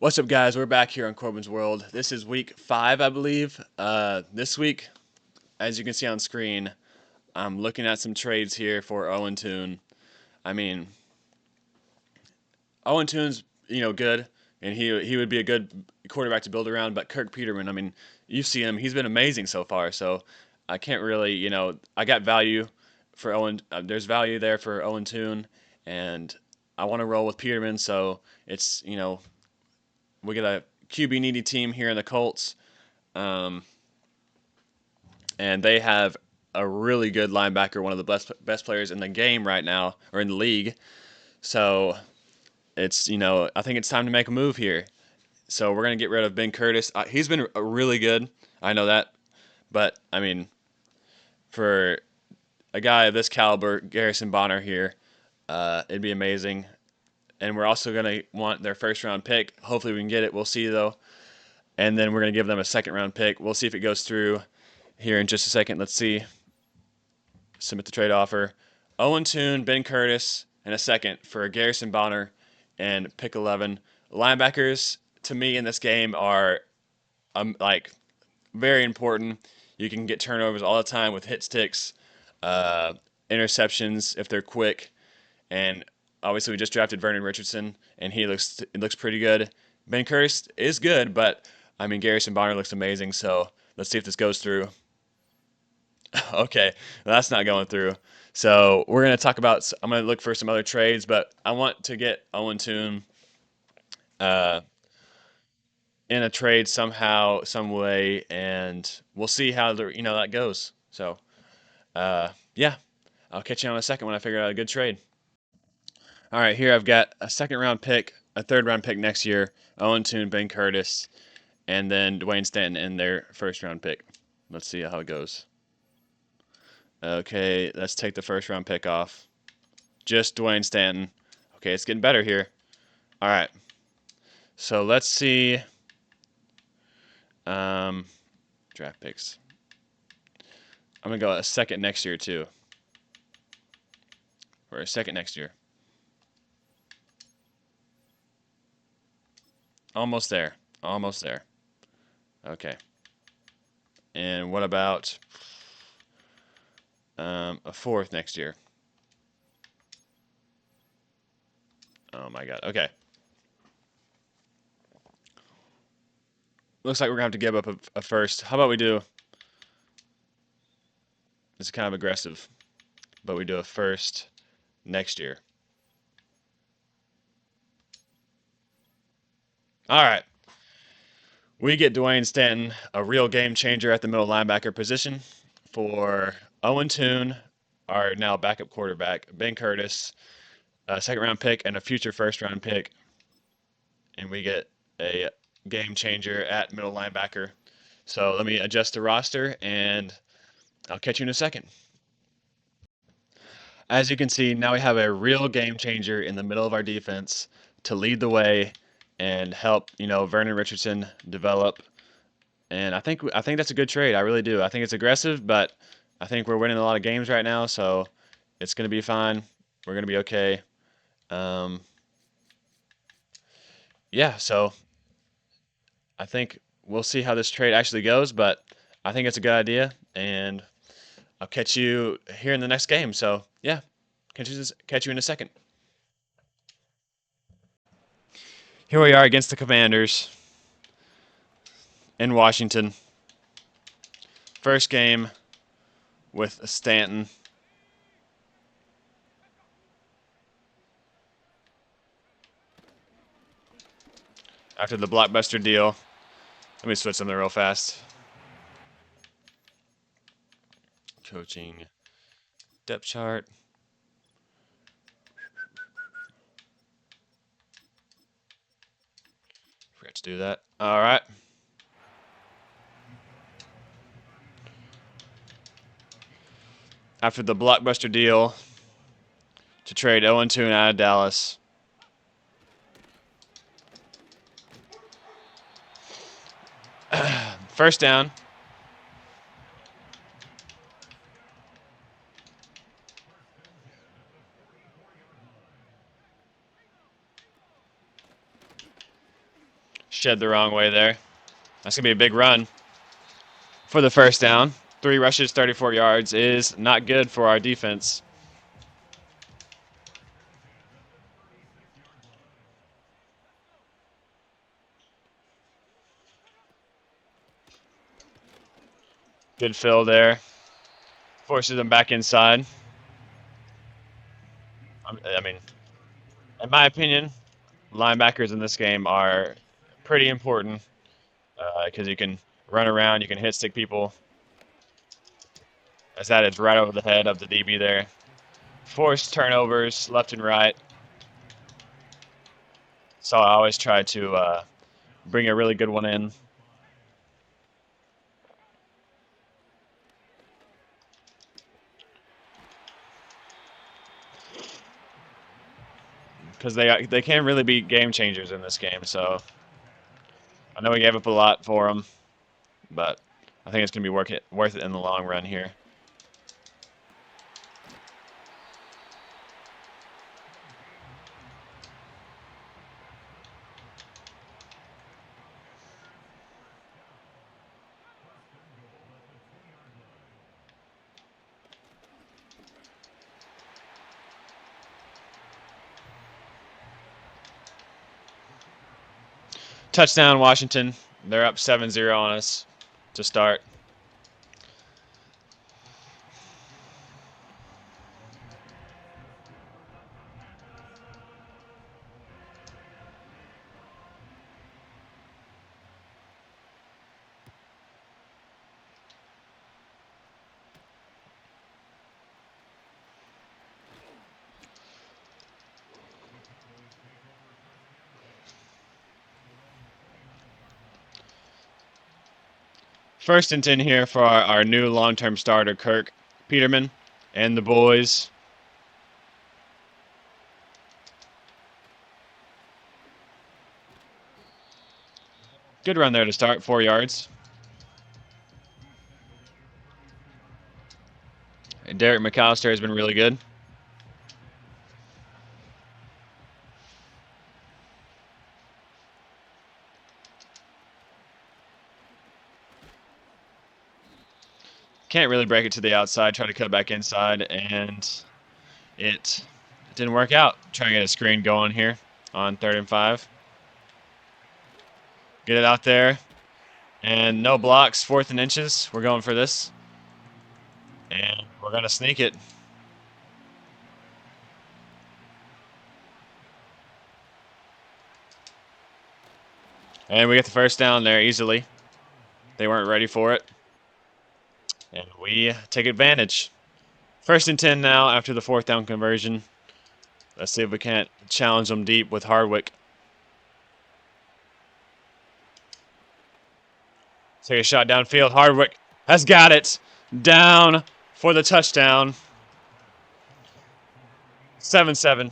What's up, guys? We're back here on Corbin's World. This is week 5, I believe. This week, as you can see on screen, I'm looking at some trades here for Owen Toon. I mean, Owen Toon's good, and he would be a good quarterback to build around. But Kirk Peterman, I mean, you see him; he's been amazing so far. So I can't really, I got value for Owen. There's value there for Owen Toon, and I want to roll with Peterman. So it's we get a QB needy team here in the Colts, um, and they have a really good linebacker, one of the best players in the game right now, or in the league. So it's I think it's time to make a move here. So we're gonna get rid of Ben Curtis. He's been really good. I know that, but I mean, for a guy of this caliber, Garrison Bonner here, it'd be amazing. And we're also gonna want their first round pick. Hopefully we can get it. We'll see though. And then we're going to give them a second round pick. We'll see if it goes through here in just a second. Let's see. Submit the trade offer. Owen Toon, Ben Curtis, and a second for Garrison Bonner and pick 11. Linebackers, to me, in this game are like very important. You can get turnovers all the time with hit sticks, interceptions if they're quick, and obviously we just drafted Vernon Richardson, and it looks pretty good. Ben Curtis is good, but I mean, Garrison Bonner looks amazing, so let's see if this goes through. Okay, well, that's not going through. So we're going to talk about, I'm going to look for some other trades, but I want to get Owen Toon uh, in a trade somehow, some way, and we'll see how that goes. So, yeah, I'll catch you on a second when I figure out a good trade. All right, here I've got a second round pick, a third round pick next year, Owen Toon, Ben Curtis, and then Dwayne Stanton in their first round pick. Let's see how it goes. Okay, let's take the first round pick off. Just Dwayne Stanton. Okay, it's getting better here. All right. So let's see. Draft picks. I'm going to go a second next year, too. Or a second next year. Almost there. Almost there. Okay. And what about a fourth next year? Oh, my God. Okay. Looks like we're going to have to give up a first. How about we do... It's kind of aggressive. But we do a first next year. All right. We get Dwayne Stanton, a real game changer at the middle linebacker position, for Owen Toon, our now backup quarterback, Ben Curtis, a second round pick, and a future first round pick. And we get a game changer at middle linebacker. So let me adjust the roster, and I'll catch you in a second. As you can see, now we have a real game changer in the middle of our defense to lead the way and help, Vernon Richardson develop. And I think that's a good trade. I really do. I think it's aggressive, but I think we're winning a lot of games right now, so it's going to be fine. We're going to be okay. Yeah, so I think we'll see how this trade actually goes, but I think it's a good idea, and I'll catch you here in the next game. So yeah, catch you in a second. Here we are against the Commanders in Washington. First game with Stanton. After the blockbuster deal. Let me switch something real fast. Coaching depth chart. Forgot to do that. All right. After the blockbuster deal to trade Owen Toon out of Dallas. First down. Shed the wrong way there. That's going to be a big run for the first down. 3 rushes, 34 yards is not good for our defense. Good fill there. Forces them back inside. I mean, in my opinion, linebackers in this game are pretty important because you can run around, you can hit stick people. As that is right over the head of the DB there. Forced turnovers left and right. So I always try to bring a really good one in. Because they can really be game changers in this game. So I know we gave up a lot for them, but I think it's going to be worth it in the long run here. Touchdown, Washington. They're up 7-0 on us to start. First and 10 here for our new long-term starter, Kirk Peterman, and the boys. Good run there to start, 4 yards. And Derek McAllister has been really good. Can't really break it to the outside. Try to cut back inside, and it didn't work out. Trying to get a screen going here on 3rd and 5. Get it out there, and no blocks. 4th and inches. We're going for this, and we're going to sneak it. And we get the first down there easily. They weren't ready for it. And we take advantage. 1st and 10 now after the 4th down conversion. Let's see if we can't challenge them deep with Hardwick. Take a shot downfield. Hardwick has got it. Down for the touchdown. 7-7.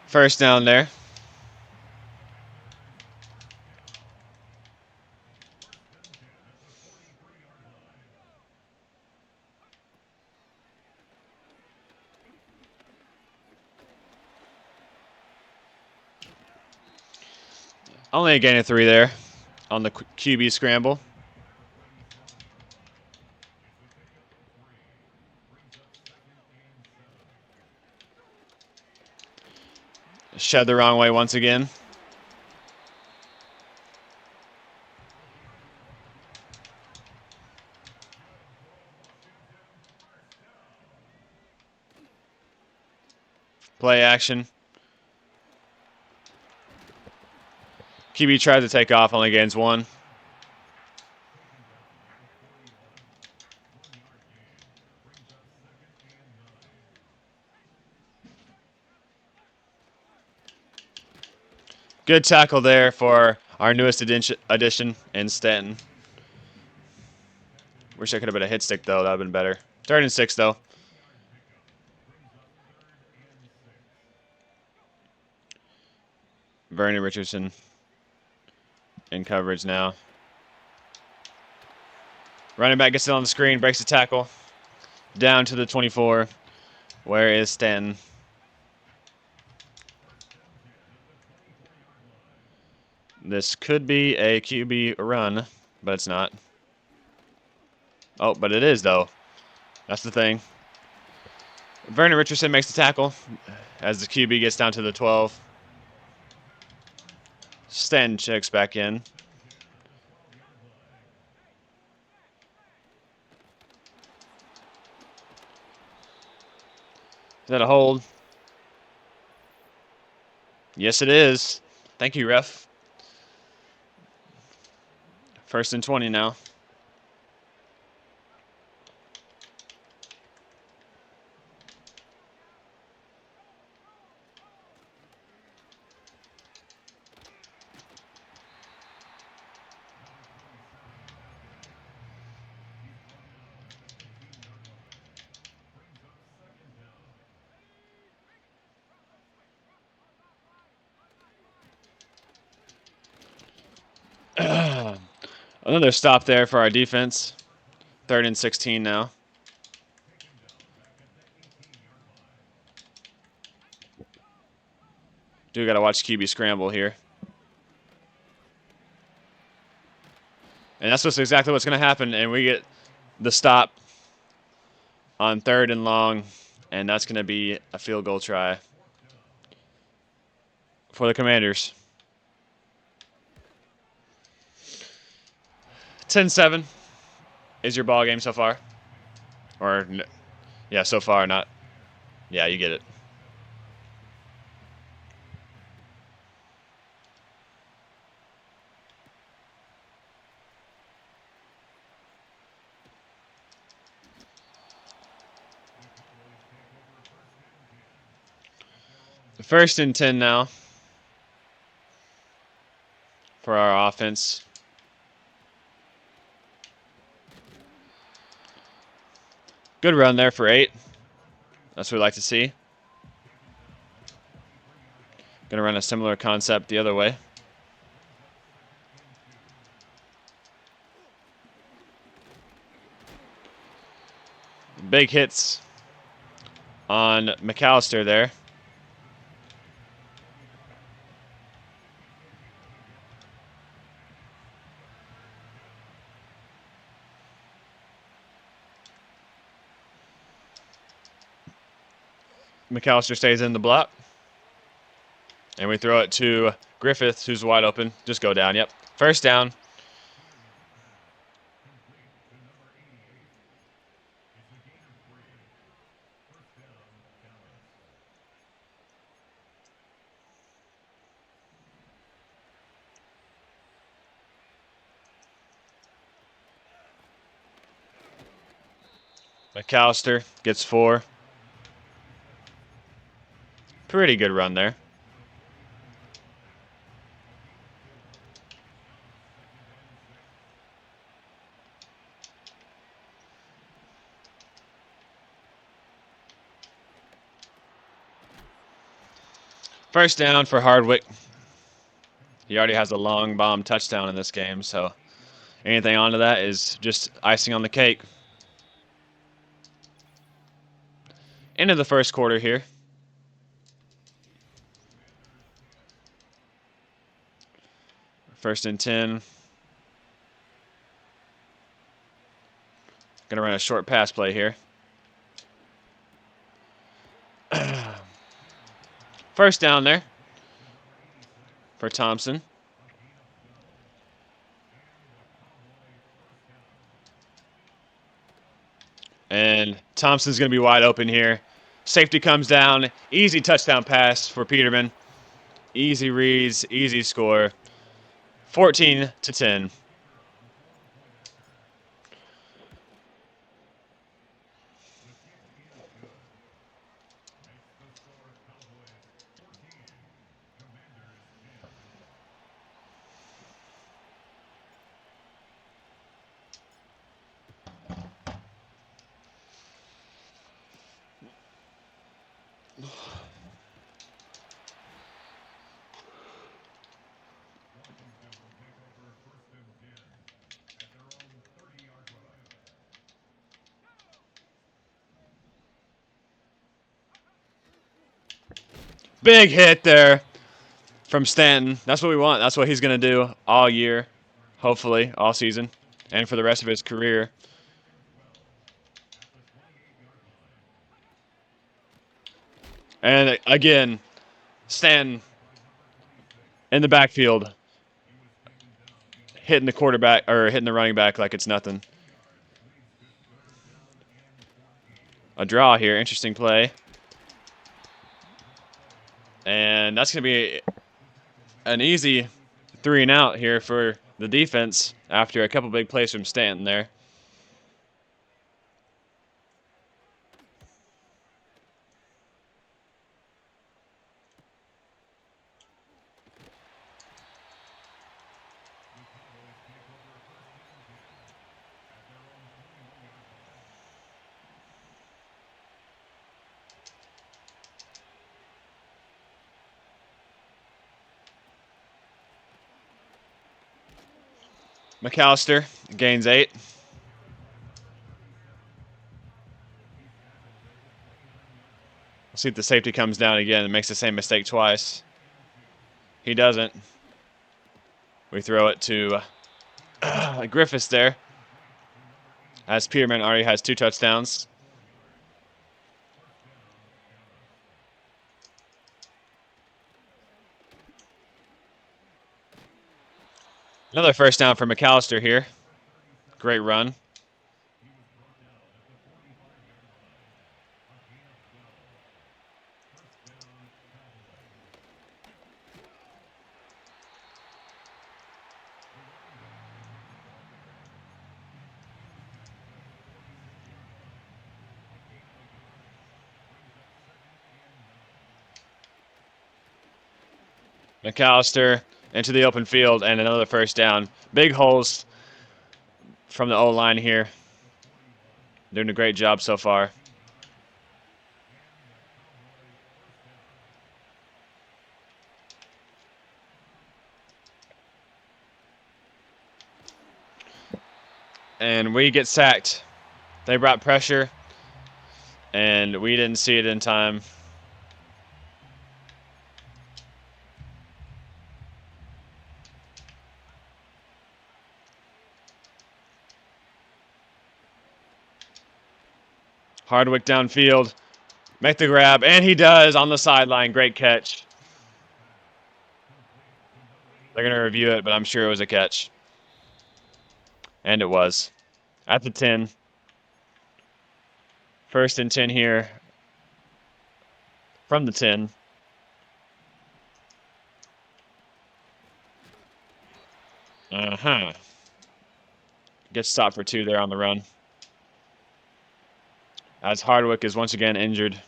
First down there. Only a gain of 3 there on the QB scramble. Shed the wrong way once again. Play action. QB tries to take off, only gains 1. Good tackle there for our newest addition in Stanton. Wish I could have been a hit stick, though. That would have been better. 3rd and 6, though. Vernon Richardson in coverage now. Running back gets it on the screen, breaks the tackle. Down to the 24. Where is Stanton? This could be a QB run, but it's not. Oh, but it is, though. That's the thing. Vernon Richardson makes the tackle as the QB gets down to the 12. Stanton checks back in. Is that a hold? Yes, it is. Thank you, ref. 1st and 20 now. Another stop there for our defense. 3rd and 16 now. Do got to watch QB scramble here. And that's exactly what's going to happen. And we get the stop on 3rd and long. And that's going to be a field goal try for the Commanders. 10-7 is your ball game so far. Or, yeah, so far, not. Yeah, you get it. First and 10 now for our offense. Good run there for 8. That's what we like to see. Going to run a similar concept the other way. Big hits on McAllister there. McAllister stays in the block. And we throw it to Griffith, who's wide open. Just go down. Yep. 1st down. McAllister gets 4. Pretty good run there. First down for Hardwick. He already has a long bomb touchdown in this game, so anything onto that is just icing on the cake. End of the first quarter here. First and 10. Going to run a short pass play here. First down there for Thompson. And Thompson's going to be wide open here. Safety comes down. Easy touchdown pass for Peterman. Easy reads, easy score. 14-10. Big hit there from Stanton. That's what we want. That's what he's going to do all year, hopefully, all season, and for the rest of his career. And again, Stanton in the backfield, hitting the quarterback or hitting the running back like it's nothing. A draw here. Interesting play. And that's going to be an easy 3-and-out here for the defense after a couple big plays from Stanton there. McAllister gains 8. We'll see if the safety comes down again and makes the same mistake twice. He doesn't. We throw it to Griffiths there, as Peterman already has 2 touchdowns. Another first down for McAllister here. Great run. McAllister into the open field and another first down. Big holes from the O-line here. Doing a great job so far. And we get sacked. They brought pressure, and we didn't see it in time. Hardwick downfield. Make the grab, and he does on the sideline. Great catch. They're going to review it, but I'm sure it was a catch. And it was. At the 10. 1st and 10 here from the 10. Gets stopped for 2 there on the run, as Hardwick is once again injured.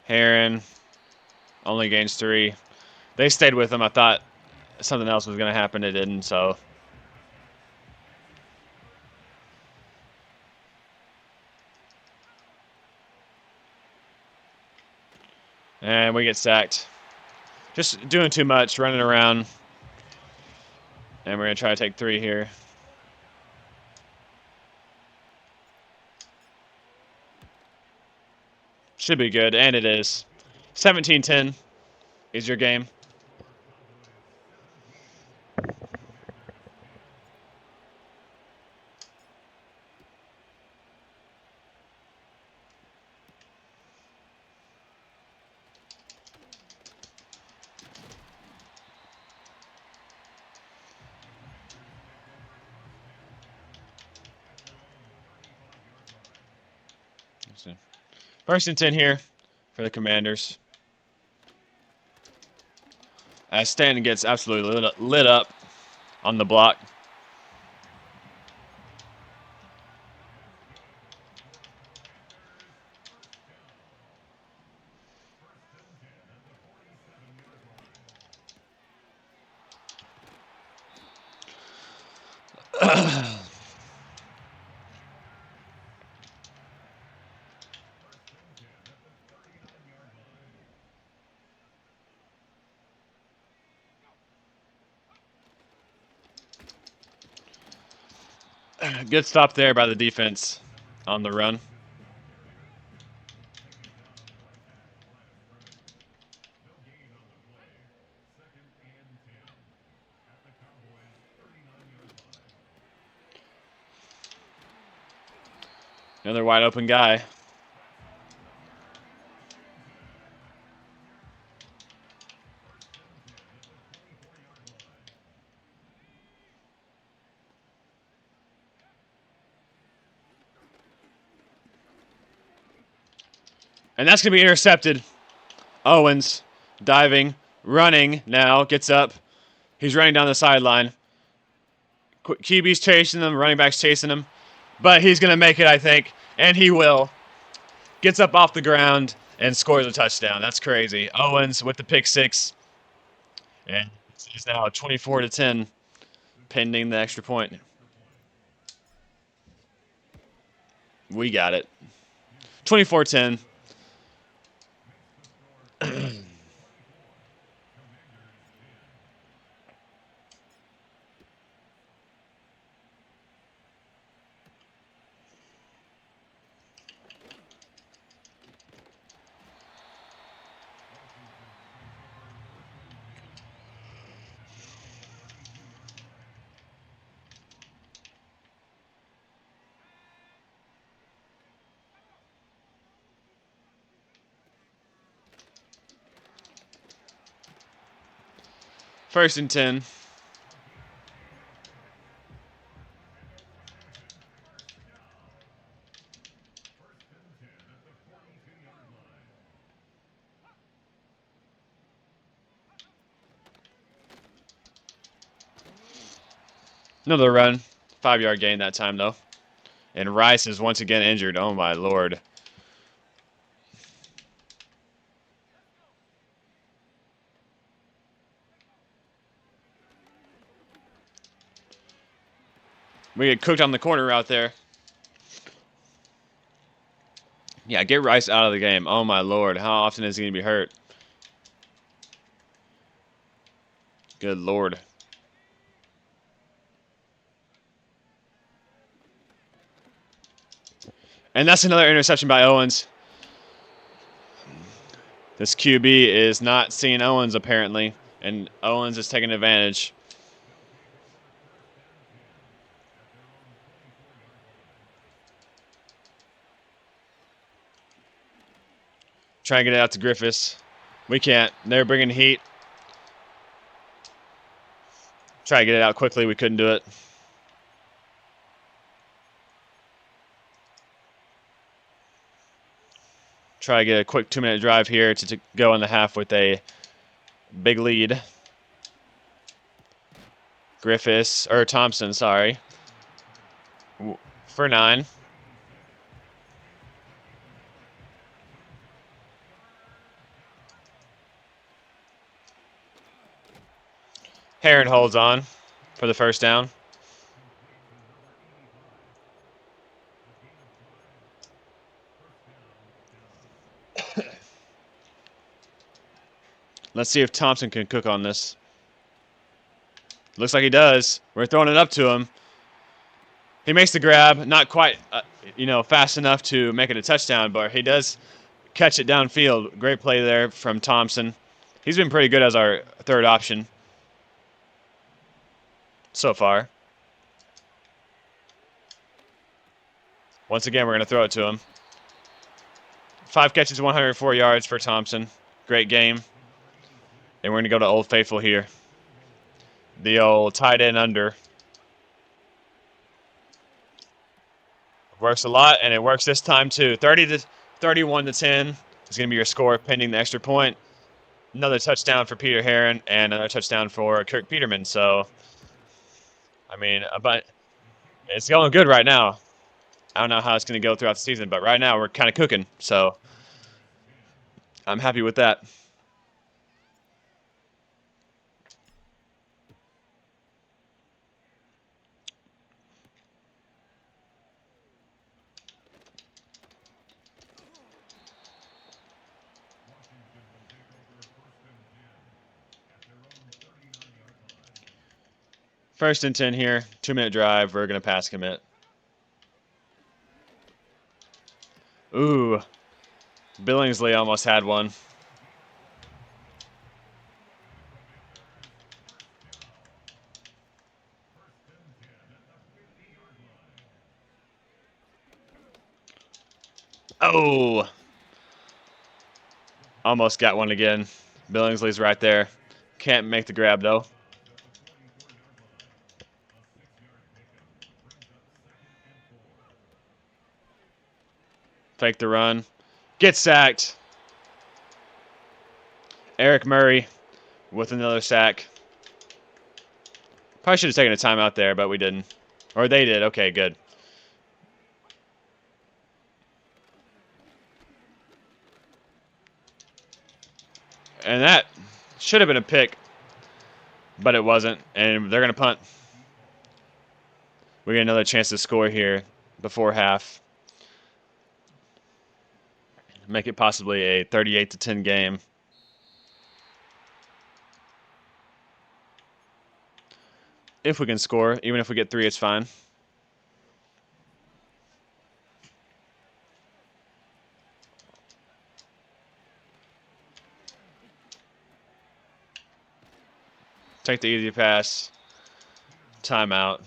Heron only gains 3. They stayed with him. I thought something else was going to happen. It didn't, so. And we get sacked. Just doing too much, running around. And we're going to try to take 3 here. Should be good, and it is. 17-10 is your game. First and 10 here for the Commanders. As Stanton gets absolutely lit up on the block. Good stop there by the defense on the run. Another wide open guy. And that's going to be intercepted. Owens diving, running now, gets up. He's running down the sideline. QB's chasing him, running back's chasing him. But he's going to make it, I think. And he will. Gets up off the ground and scores a touchdown. That's crazy. Owens with the pick six. And it's now 24-10, pending the extra point. We got it. 24-10. First and 10. Another run. 5-yard gain that time, though. And Rice is once again injured. Oh, my Lord. We get cooked on the corner route there. Yeah, get Rice out of the game. Oh, my Lord. How often is he going to be hurt? Good Lord. And that's another interception by Owens. This QB is not seeing Owens, apparently. And Owens is taking advantage. Try and get it out to Griffiths. We can't. They're bringing heat. Try to get it out quickly. We couldn't do it. Try to get a quick 2-minute drive here to go in the half with a big lead. Griffiths, or Thompson, sorry. For 9. Heron holds on for the first down. Let's see if Thompson can cook on this. Looks like he does. We're throwing it up to him. He makes the grab, not quite, fast enough to make it a touchdown, but he does catch it downfield. Great play there from Thompson. He's been pretty good as our third option so far. Once again, we're going to throw it to him. 5 catches, 104 yards for Thompson. Great game. And we're going to go to Old Faithful here. The old tight end under. Works a lot, and it works this time too. 31-10 is going to be your score pending the extra point. Another touchdown for Peter Heron and another touchdown for Kirk Peterman. So, I mean, but it's going good right now. I don't know how it's going to go throughout the season, but right now we're kind of cooking. So, I'm happy with that. First and 10 here. 2-minute drive. We're going to pass commit. Ooh. Billingsley almost had one. Oh, almost got one again. Billingsley's right there. Can't make the grab, though. Fake the run. Get sacked. Eric Murray with another sack. Probably should have taken a timeout there, but we didn't. Or they did. Okay, good. And that should have been a pick, but it wasn't. And they're going to punt. We get another chance to score here before half. Make it possibly a 38-10 game. If we can score, even if we get 3, it's fine. Take the easy pass. Timeout.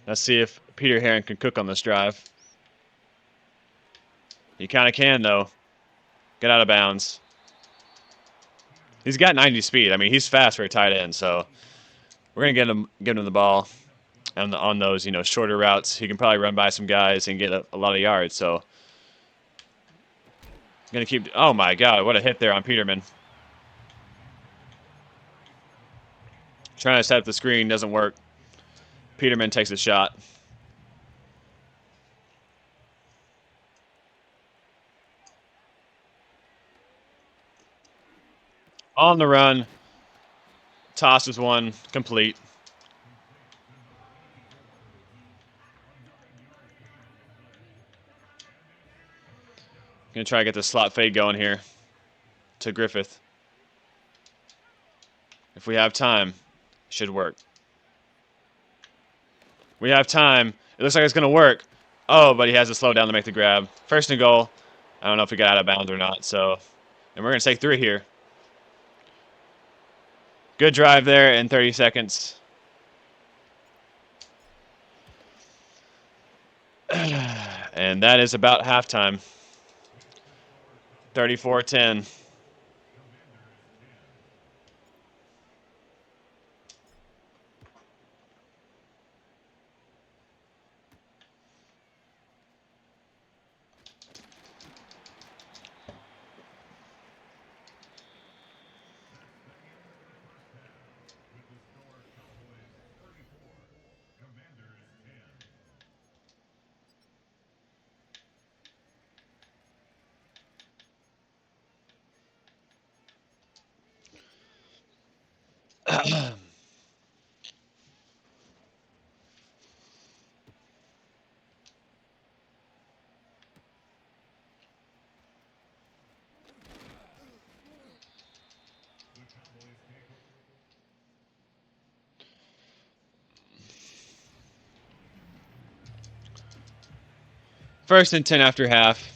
Let's see if Peter Herron can cook on this drive. He kind of can, though. Get out of bounds. He's got 90 speed. I mean, he's fast for a tight end, so we're gonna get him the ball, and on those shorter routes, he can probably run by some guys and get a lot of yards. So, gonna keep. Oh my God, what a hit there on Peterman. Trying to set up the screen doesn't work. Peterman takes a shot. On the run. Tosses one complete. Gonna try to get the slot fade going here to Griffith. If we have time, should work. We have time. It looks like it's gonna work. Oh, but he has to slow down to make the grab. First and goal. I don't know if he got out of bounds or not. So, and we're gonna take 3 here. Good drive there in 30 seconds. And that is about halftime. 34-10. First and 10 after half.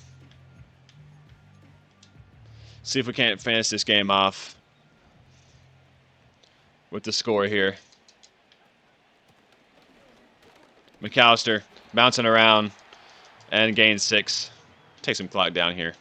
See if we can't finish this game off with the score here. McAllister bouncing around and gains 6. Take some clock down here.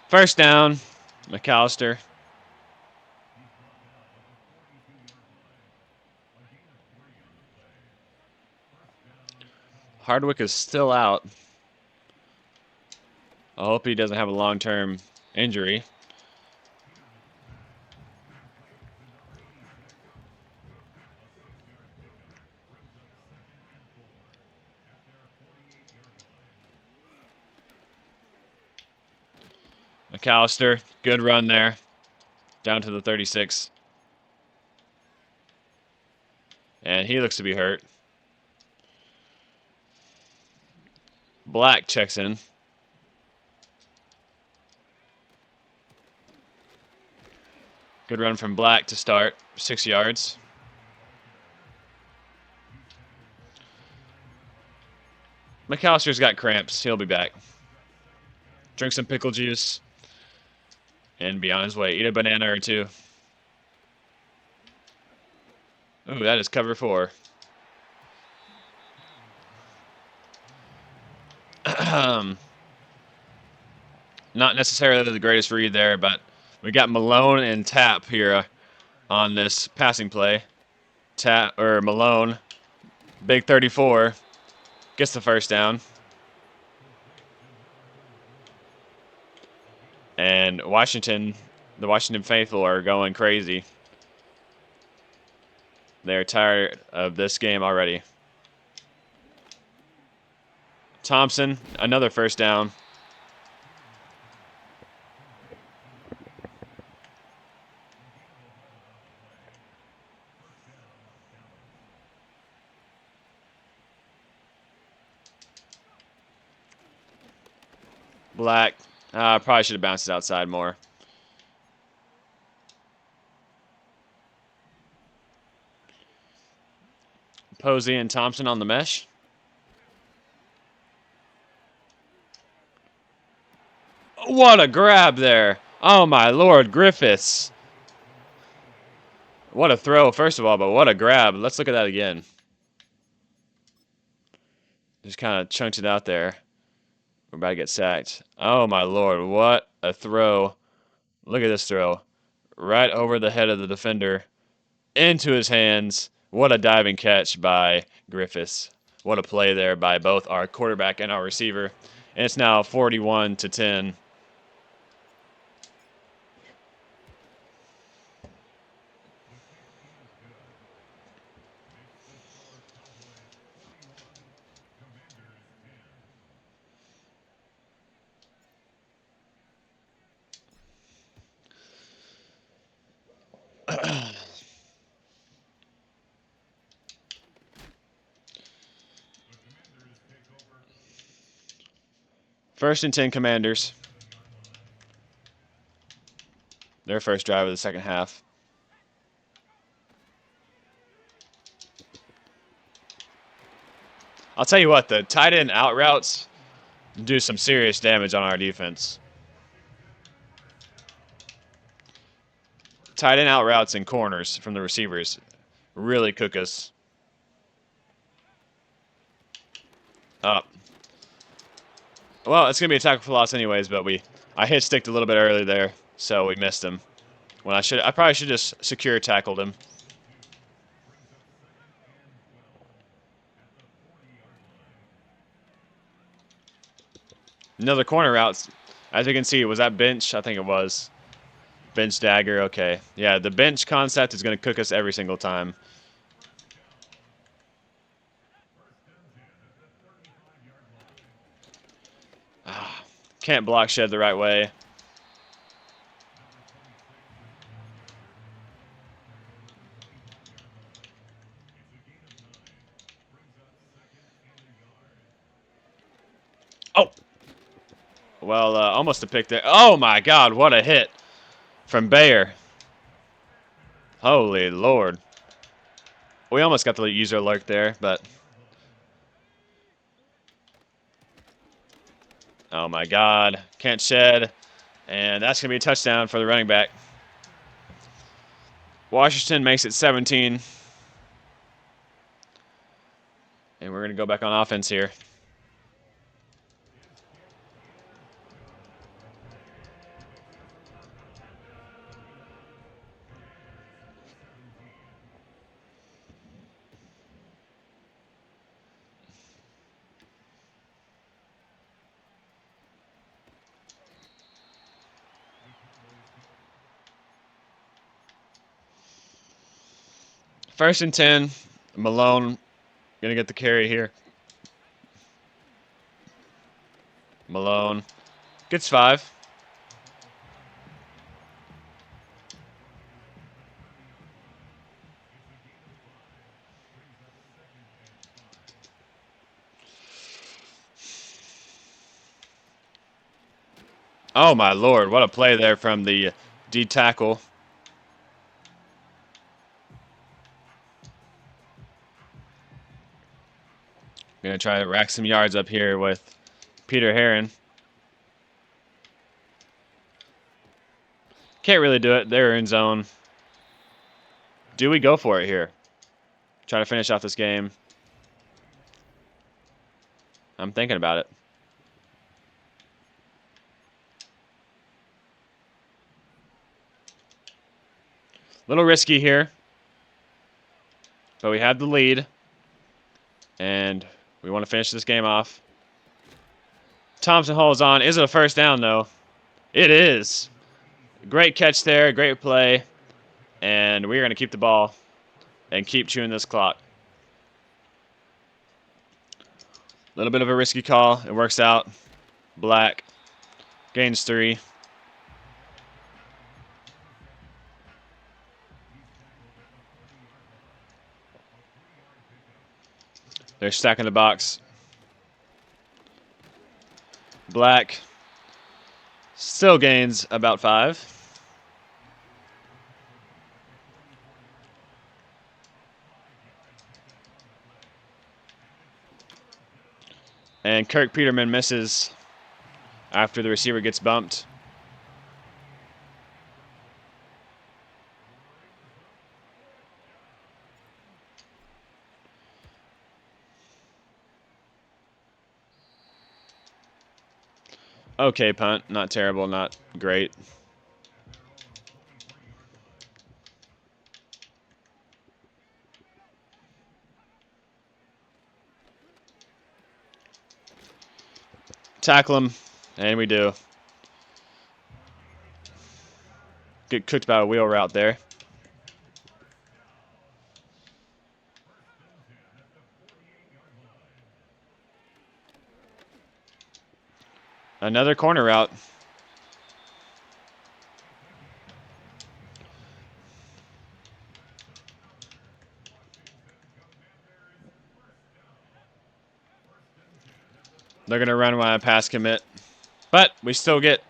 First down, McAllister. Hardwick is still out. I hope he doesn't have a long-term injury. McAllister, good run there. Down to the 36. And he looks to be hurt. Black checks in. Good run from Black to start. 6 yards. McAllister's got cramps. He'll be back. Drink some pickle juice and be on his way. Eat a banana or two. Ooh, that is cover 4. Not necessarily the greatest read there, but we got Malone and Tap here on this passing play. Malone, big 34, gets the first down. And the Washington faithful are going crazy. They're tired of this game already. Thompson, another first down. Black, probably should have bounced it outside more. Posey and Thompson on the mesh. What a grab there. Oh my lord, Griffiths. What a throw, first of all, but what a grab. Let's look at that again. Just kind of chunked it out there. We're about to get sacked. Oh my lord, what a throw. Look at this throw. Right over the head of the defender. Into his hands. What a diving catch by Griffiths. What a play there by both our quarterback and our receiver. And it's now 41-10. First and 10 Commanders. Their first drive of the second half. I'll tell you what, the tight end out routes do some serious damage on our defense. Tight end out routes and corners from the receivers really cook us. Up. Well, it's gonna be a tackle for loss anyways, but I hit sticked a little bit early there, so we missed him. When I probably should just secure tackled him. Another corner route. As you can see, was that bench? I think it was. Bench dagger, okay. Yeah, the bench concept is going to cook us every single time. Can't block shed the right way. Oh! Well, almost a pick there. Oh my god, what a hit from Bayer. Holy lord. We almost got the user alert there, but... Oh my god. Can't shed. And that's going to be a touchdown for the running back. Washington makes it 17. And we're going to go back on offense here. First and 10. Malone going to get the carry here. Malone gets 5. Oh my lord, what a play there from the D tackle. Gonna try to rack some yards up here with Peter Heron. Can't really do it. They're in zone. Do we go for it here? Try to finish off this game. I'm thinking about it. Little risky here, but we have the lead, and we want to finish this game off. Thompson holds on. Is it a first down, though? It is. Great catch there. Great play. And we're going to keep the ball and keep chewing this clock. A little bit of a risky call. It works out. Black gains 3. They're stacking the box. Black still gains about 5. And Kirk Peterman misses after the receiver gets bumped. Okay, punt. Not terrible, not great. Tackle him, and we do. Get cooked by a wheel route there. Another corner route. They're going to run when I pass commit. But we still get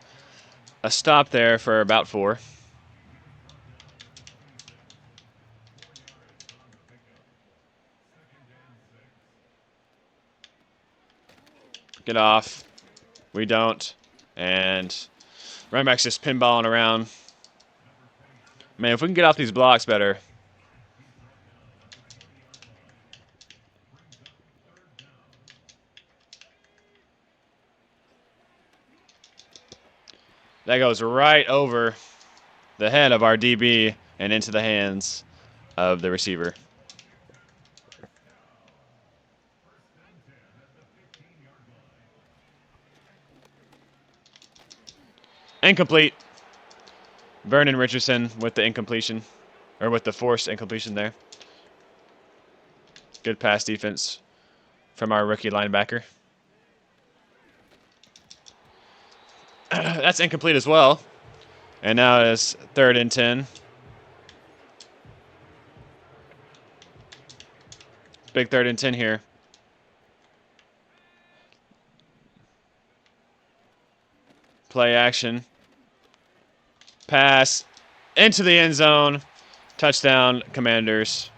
a stop there for about 4. Get off. We don't. And running back's just pinballing around. Man, if we can get off these blocks better. That goes right over the head of our DB and into the hands of the receiver. Incomplete. Vernon Richardson with the incompletion, or with the forced incompletion there. Good pass defense from our rookie linebacker. That's incomplete as well. And now it's 3rd and 10. Big 3rd and 10 here. Play action. Pass into the end zone. Touchdown, Commanders.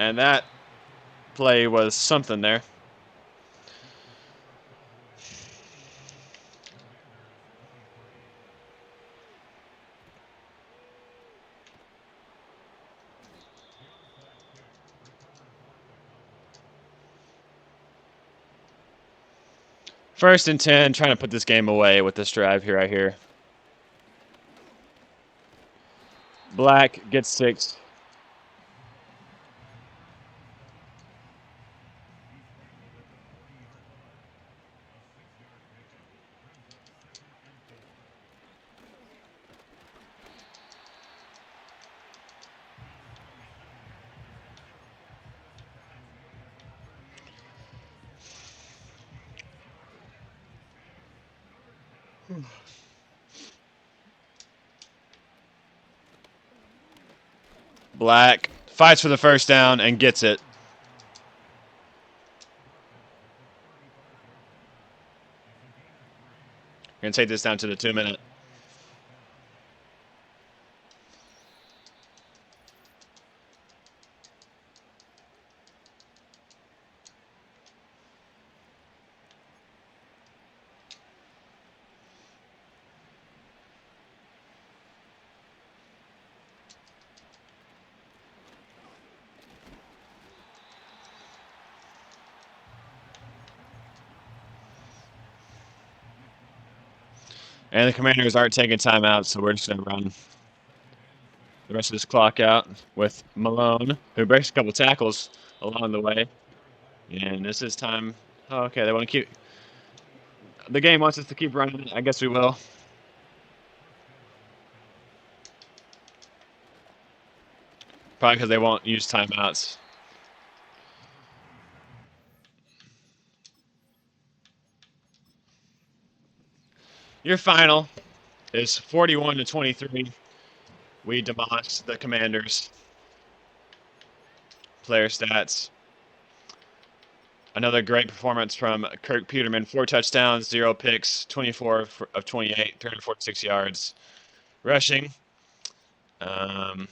And that play was something there. First and 10, trying to put this game away with this drive here, right here. Black gets 6. Black fights for the first down and gets it. We're going to take this down to the 2-minute. And the Commanders aren't taking timeouts, so we're just going to run the rest of this clock out with Malone, who breaks a couple tackles along the way. And this is time. Oh, okay, they want to keep. The game wants us to keep running. I guess we will. Probably because they won't use timeouts. Your final is 41-23. We demolished the Commanders. Player stats. Another great performance from Kirk Peterman. 4 touchdowns, 0 picks, 24 of 28, 346 yards. Rushing. Um,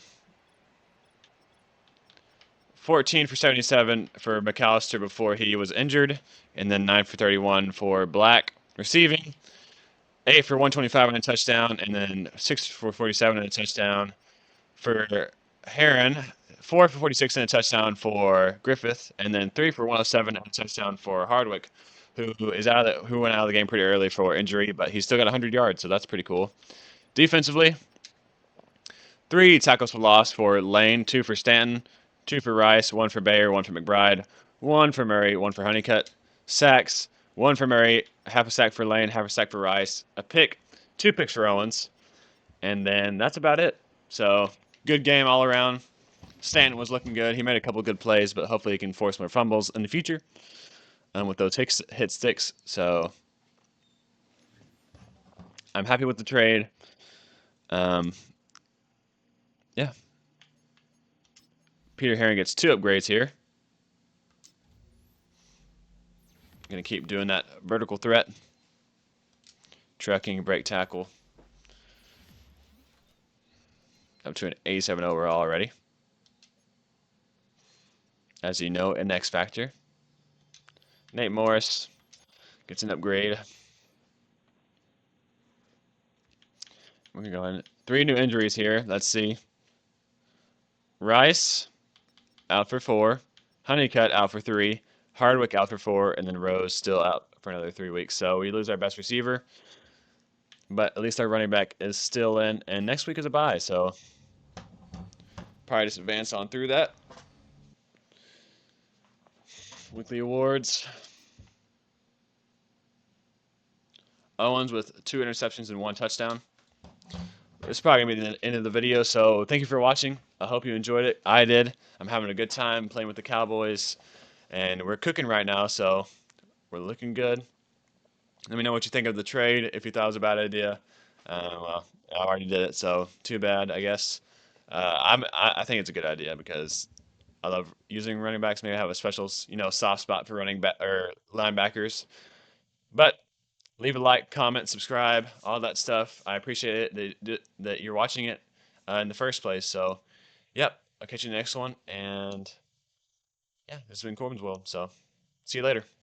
14 for 77 for McAllister before he was injured, and then 9 for 31 for Black. Receiving, 8 for 125 and a touchdown, and then 6 for 47 and a touchdown for Heron. 4 for 46 and a touchdown for Griffith, and then 3 for 107 and a touchdown for Hardwick, who went out of the game pretty early for injury, but he's still got 100 yards, so that's pretty cool. Defensively, 3 tackles for loss for Lane, 2 for Stanton, 2 for Rice, 1 for Bayer, 1 for McBride, 1 for Murray, 1 for Honeycutt. Sacks, 1 for Murray, half a sack for Lane, half a sack for Rice, a pick, 2 picks for Owens, and then that's about it. So good game all around. Stanton was looking good. He made a couple good plays, but hopefully he can force more fumbles in the future with those hit sticks. So I'm happy with the trade. Um, yeah. Peter Herring gets 2 upgrades here. Going to keep doing that vertical threat. Trucking, break tackle. Up to an 87 overall already. As you know, an X Factor. Nate Morris gets an upgrade. We're going to go in. 3 new injuries here. Let's see. Rice, out for 4. Honeycutt, out for 3. Hardwick, out for 4. And then Rose, still out for another 3 weeks. So we lose our best receiver. But at least our running back is still in. And next week is a bye. So probably just advance on through that. Weekly awards. Owens with 2 interceptions and 1 touchdown. It's probably going to be the end of the video, so thank you for watching. I hope you enjoyed it. I did. I'm having a good time playing with the Cowboys, and we're cooking right now, so we're looking good. Let me know what you think of the trade, if you thought it was a bad idea. Well, I already did it, so too bad, I guess. I think it's a good idea because I love using running backs. Maybe I have a special, soft spot for running back or linebackers. But leave a like, comment, subscribe, all that stuff. I appreciate it that you're watching it in the first place. So, yep, I'll catch you in the next one. And yeah, this has been Corbin's World. So, see you later.